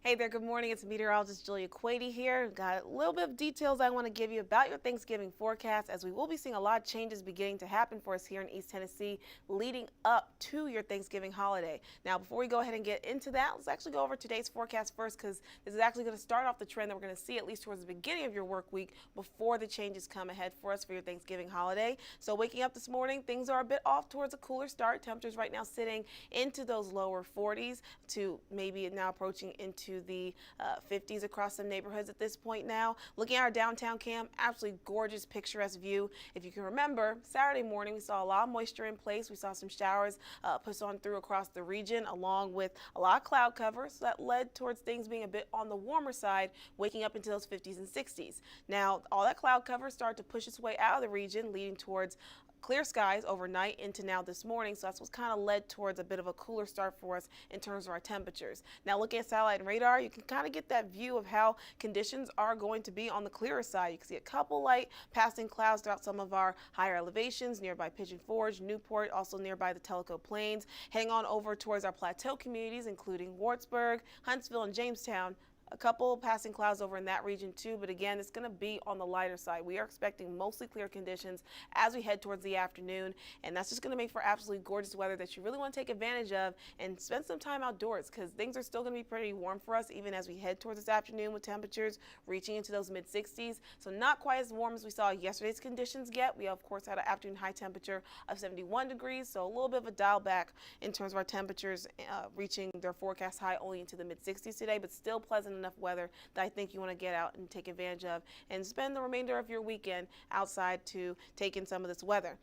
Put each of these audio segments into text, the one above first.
Hey there, good morning. It's meteorologist Julia Quady here. Got a little bit of details I want to give you about your Thanksgiving forecast, as we will be seeing a lot of changes beginning to happen for us here in East Tennessee leading up to your Thanksgiving holiday. Now, before we go ahead and get into that, let's actually go over today's forecast first, because this is actually going to start off the trend that we're going to see at least towards the beginning of your work week before the changes come ahead for us for your Thanksgiving holiday. So waking up this morning, things are a bit off towards a cooler start. Temperatures right now sitting into those lower 40s to maybe now approaching into the 50s across some neighborhoods at this point now. Looking at our downtown cam, absolutely gorgeous, picturesque view. If you can remember, Saturday morning we saw a lot of moisture in place. We saw some showers push on through across the region, along with a lot of cloud cover, so that led towards things being a bit on the warmer side, waking up into those 50s and 60s. Now, all that cloud cover started to push its way out of the region, leading towards clear skies overnight into now this morning, so that's what's kind of led towards a bit of a cooler start for us in terms of our temperatures. Now, looking at satellite and radar, you can kind of get that view of how conditions are going to be on the clearer side. You can see a couple light passing clouds throughout some of our higher elevations nearby Pigeon Forge, Newport, also nearby the Tellico Plains, heading on over towards our plateau communities, including Wartburg, Huntsville, and Jamestown. A couple passing clouds over in that region too, but again, it's going to be on the lighter side. We are expecting mostly clear conditions as we head towards the afternoon, and that's just going to make for absolutely gorgeous weather that you really want to take advantage of and spend some time outdoors, because things are still going to be pretty warm for us even as we head towards this afternoon, with temperatures reaching into those mid 60s. So not quite as warm as we saw yesterday's conditions get. We of course had an afternoon high temperature of 71 degrees, so a little bit of a dial back in terms of our temperatures reaching their forecast high only into the mid 60s today, but still pleasant enough weather that I think you want to get out and take advantage of and spend the remainder of your weekend outside to take in some of this weather.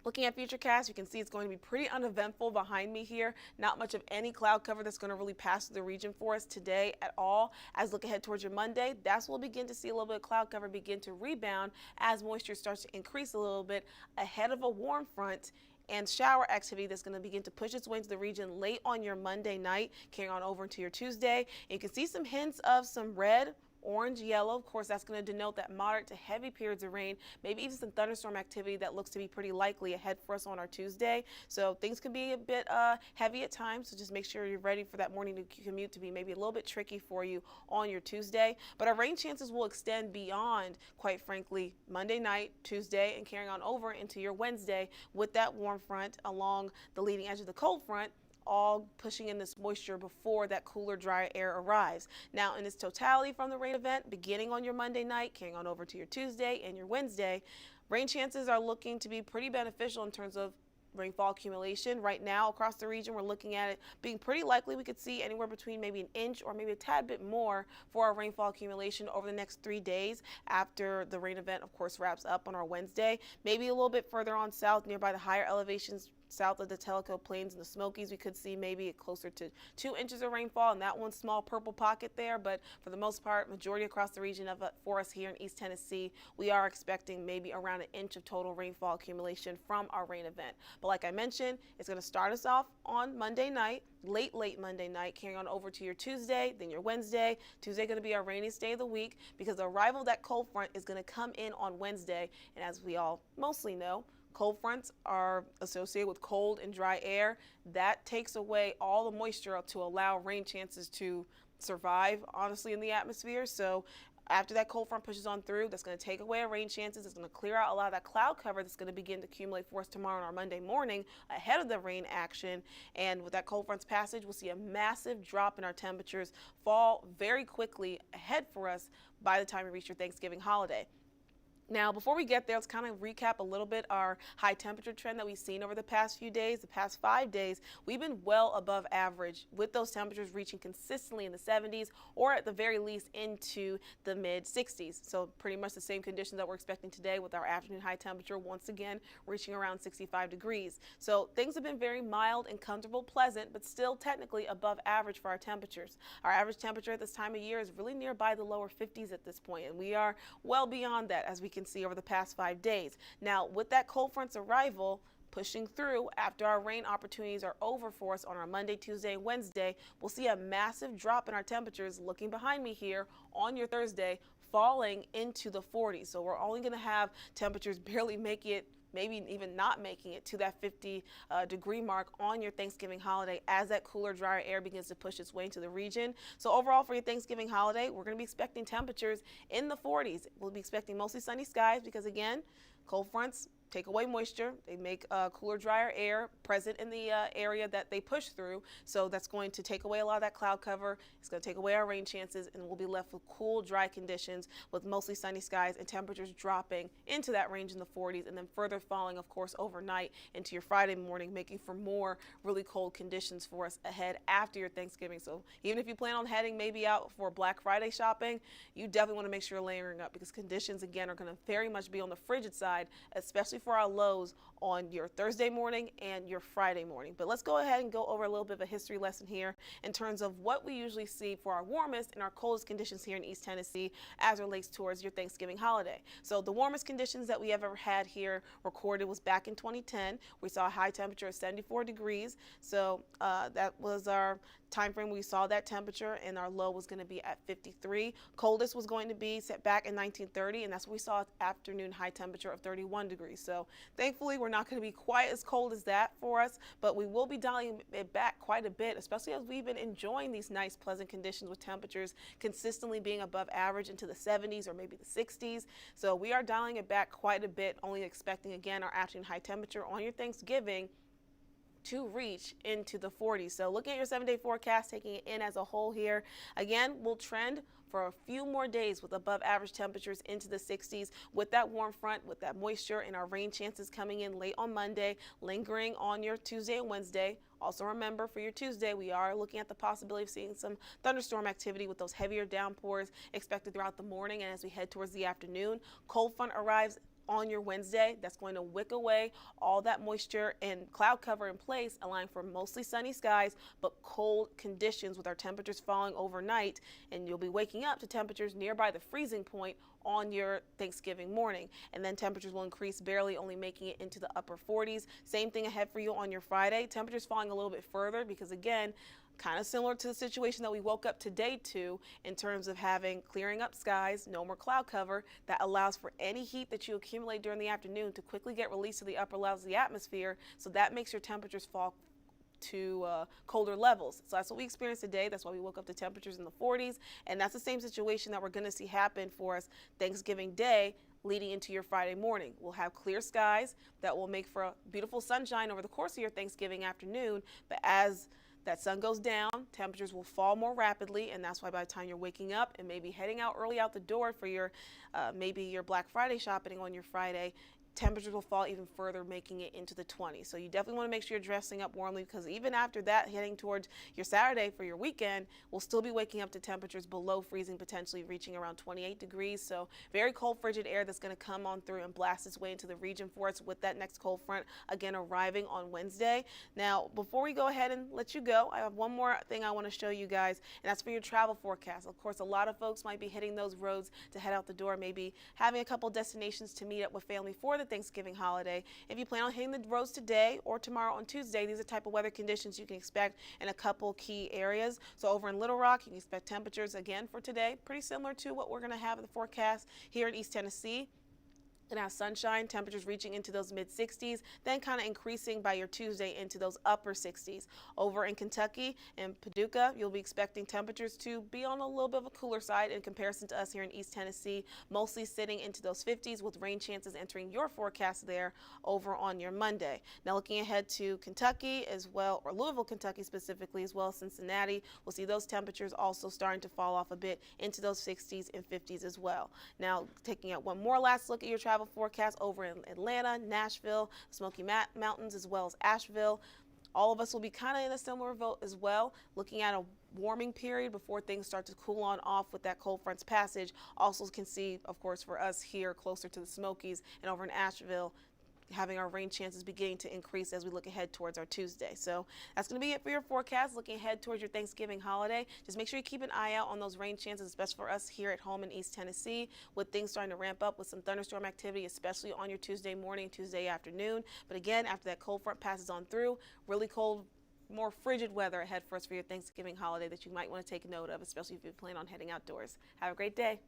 Looking at futurecast, you can see it's going to be pretty uneventful behind me here. Not much of any cloud cover that's going to really pass through the region for us today at all. As we look ahead towards your Monday, that's when we'll begin to see a little bit of cloud cover begin to rebound as moisture starts to increase a little bit ahead of a warm front and shower activity that's going to begin to push its way into the region late on your Monday night, carrying on over into your Tuesday. And you can see some hints of some red, orange, yellow. Of course, that's going to denote that moderate to heavy periods of rain, maybe even some thunderstorm activity that looks to be pretty likely ahead for us on our Tuesday. So things could be a bit heavy at times, so just make sure you're ready for that morning commute to be maybe a little bit tricky for you on your Tuesday. But our rain chances will extend beyond, quite frankly, Monday night, Tuesday, and carrying on over into your Wednesday with that warm front along the leading edge of the cold front, all pushing in this moisture before that cooler, drier air arrives. Now, in its totality from the rain event, beginning on your Monday night, carrying on over to your Tuesday and your Wednesday, rain chances are looking to be pretty beneficial in terms of rainfall accumulation. Right now across the region, we're looking at it being pretty likely we could see anywhere between maybe an inch or maybe a tad bit more for our rainfall accumulation over the next 3 days after the rain event, of course, wraps up on our Wednesday. Maybe a little bit further on south, nearby the higher elevations south of the Tellico Plains and the Smokies, we could see maybe closer to 2 inches of rainfall in that one small purple pocket there. But for the most part, majority across the region of it for us here in East Tennessee, we are expecting maybe around an inch of total rainfall accumulation from our rain event. But like I mentioned, it's going to start us off on Monday night, late Monday night, carrying on over to your Tuesday, then your Wednesday. Tuesday going to be our rainiest day of the week because the arrival of that cold front is going to come in on Wednesday. And as we all mostly know, cold fronts are associated with cold and dry air. That takes away all the moisture to allow rain chances to survive, honestly, in the atmosphere. So after that cold front pushes on through, that's going to take away our rain chances. It's going to clear out a lot of that cloud cover that's going to begin to accumulate for us tomorrow on our Monday morning ahead of the rain action. And with that cold front's passage, we'll see a massive drop in our temperatures fall very quickly ahead for us by the time we reach your Thanksgiving holiday. Now, before we get there, let's kind of recap a little bit our high temperature trend that we've seen over the past few days. The past 5 days, we've been well above average, with those temperatures reaching consistently in the 70s or at the very least into the mid 60s. So pretty much the same conditions that we're expecting today, with our afternoon high temperature once again reaching around 65 degrees. So things have been very mild and comfortable, pleasant, but still technically above average for our temperatures. Our average temperature at this time of year is really nearby the lower 50s at this point, and we are well beyond that, as we can see over the past 5 days. Now, with that cold front's arrival pushing through after our rain opportunities are over for us on our Monday, Tuesday, and Wednesday, we'll see a massive drop in our temperatures, looking behind me here, on your Thursday, falling into the 40s. So we're only going to have temperatures barely make it maybe even not making it to that 50 degree mark on your Thanksgiving holiday as that cooler, drier air begins to push its way into the region. So overall for your Thanksgiving holiday, we're going to be expecting temperatures in the 40s. We'll be expecting mostly sunny skies because, again, cold fronts take away moisture. They make cooler, drier air present in the area that they push through. So that's going to take away a lot of that cloud cover. It's going to take away our rain chances, and we'll be left with cool, dry conditions with mostly sunny skies and temperatures dropping into that range in the 40s and then further falling, of course, overnight into your Friday morning, making for more really cold conditions for us ahead after your Thanksgiving. So even if you plan on heading maybe out for Black Friday shopping, you definitely want to make sure you're layering up because conditions, again, are going to very much be on the frigid side, especially for our lows on your Thursday morning and your Friday morning. But let's go ahead and go over a little bit of a history lesson here in terms of what we usually see for our warmest and our coldest conditions here in East Tennessee as it relates towards your Thanksgiving holiday. So the warmest conditions that we ever had here recorded was back in 2010. We saw a high temperature of 74 degrees. So that was our time frame we saw that temperature, and our low was going to be at 53. Coldest was going to be set back in 1930, and that's what we saw afternoon high temperature of 31 degrees. So thankfully we're not going to be quite as cold as that for us, but we will be dialing it back quite a bit, especially as we've been enjoying these nice pleasant conditions with temperatures consistently being above average into the 70s or maybe the 60s. So we are dialing it back quite a bit, only expecting again our afternoon high temperature on your Thanksgiving to reach into the 40s. So looking at your 7-day forecast, taking it in as a whole here, again, we'll trend for a few more days with above average temperatures into the 60s with that warm front, with that moisture and our rain chances coming in late on Monday, lingering on your Tuesday and Wednesday. Also remember for your Tuesday, we are looking at the possibility of seeing some thunderstorm activity with those heavier downpours expected throughout the morning and as we head towards the afternoon. Cold front arrives on your Wednesday. That's going to wick away all that moisture and cloud cover in place, allowing for mostly sunny skies but cold conditions with our temperatures falling overnight, and you'll be waking up to temperatures nearby the freezing point on your Thanksgiving morning. And then temperatures will increase barely, only making it into the upper 40s. Same thing ahead for you on your Friday. Temperatures falling a little bit further because, again, kind of similar to the situation that we woke up today to in terms of having clearing up skies, no more cloud cover, that allows for any heat that you accumulate during the afternoon to quickly get released to the upper levels of the atmosphere. So that makes your temperatures fall to colder levels. So that's what we experienced today. That's why we woke up to temperatures in the 40s. And that's the same situation that we're going to see happen for us Thanksgiving Day leading into your Friday morning. We'll have clear skies that will make for a beautiful sunshine over the course of your Thanksgiving afternoon. But as that sun goes down, temperatures will fall more rapidly, and that's why by the time you're waking up and maybe heading out early out the door for your maybe your Black Friday shopping on your Friday, temperatures will fall even further, making it into the 20s. So you definitely want to make sure you're dressing up warmly because even after that, heading towards your Saturday for your weekend, we'll still be waking up to temperatures below freezing, potentially reaching around 28 degrees. So very cold, frigid air that's going to come on through and blast its way into the region for us with that next cold front, again, arriving on Wednesday. Now, before we go ahead and let you go, I have one more thing I want to show you guys, and that's for your travel forecast. Of course, a lot of folks might be hitting those roads to head out the door, maybe having a couple destinations to meet up with family for the Thanksgiving holiday. If you plan on hitting the roads today or tomorrow on Tuesday, these are the type of weather conditions you can expect in a couple key areas. So over in Little Rock, you can expect temperatures again for today, pretty similar to what we're going to have in the forecast here in East Tennessee. And have sunshine, temperatures reaching into those mid 60s, then kind of increasing by your Tuesday into those upper 60s. Over in Kentucky and Paducah, you'll be expecting temperatures to be on a little bit of a cooler side in comparison to us here in East Tennessee, mostly sitting into those 50s with rain chances entering your forecast there over on your Monday. Now looking ahead to Kentucky as well, or Louisville, Kentucky specifically, as well as Cincinnati, we'll see those temperatures also starting to fall off a bit into those 60s and 50s as well. Now taking out one more last look at your travel forecast over in Atlanta, Nashville, Smoky Mountains, as well as Asheville. All of us will be kind of in a similar boat as well, looking at a warming period before things start to cool on off with that cold front's passage. Also can see, of course, for us here closer to the Smokies and over in Asheville, having our rain chances beginning to increase as we look ahead towards our Tuesday. So that's going to be it for your forecast. Looking ahead towards your Thanksgiving holiday, just make sure you keep an eye out on those rain chances, especially for us here at home in East Tennessee, with things starting to ramp up with some thunderstorm activity, especially on your Tuesday morning, Tuesday afternoon. But again, after that cold front passes on through, really cold, more frigid weather ahead for us for your Thanksgiving holiday that you might want to take note of, especially if you plan on heading outdoors. Have a great day.